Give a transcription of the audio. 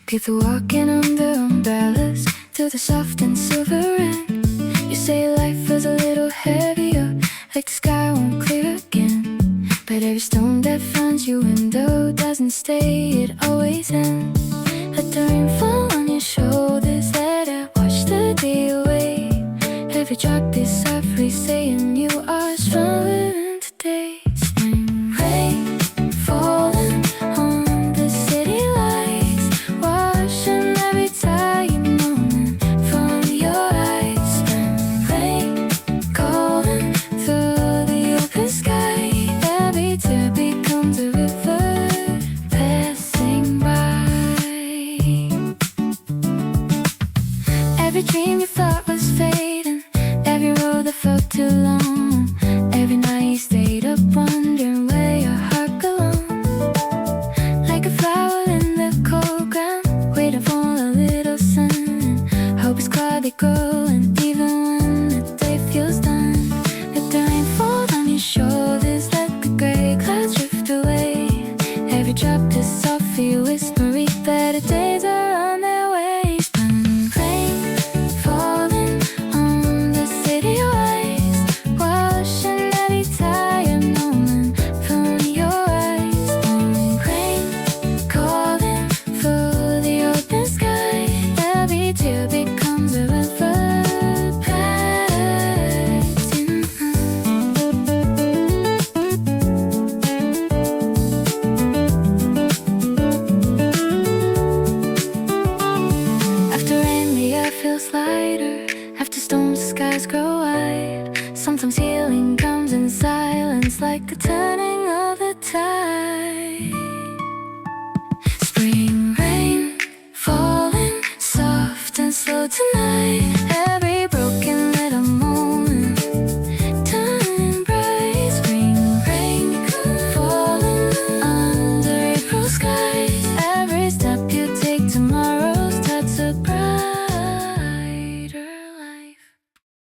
People walking under umbrellas through the soft and silver rain. You say life is a little heavier, like the sky won't clear again. But every storm that finds your window doesn't stay, it always ends. Let the rain fall on your shoulders, let it wash the day away. Every drop is softly saying you are stronger than today. Spring rain falling on the city lights, washing every tired moment from your eyes. Spring rain calling through the open sky, every tear becomes a river passing by. Every dream you thought was fading, every road that felt too long, every night you stayed up wondering where your heart belonged. Like a flower in the cold ground, waiting for a little sun. Hope is quietly growing, even when the day feels done. Let the rain fall on your shoulders, let the gray clouds drift away. Every drop is softly whispering, better days are on their way. Spring rain falling on the city lights, washing every tired moment from your eyes. Spring rain calling through the open sky, every tear becomes a river passing by. After rain, the air feels lighter. After storms, the skies grow wide. Sometimes healing comes in silence, like a turning of the tide. Spring rain falling soft and slow tonight,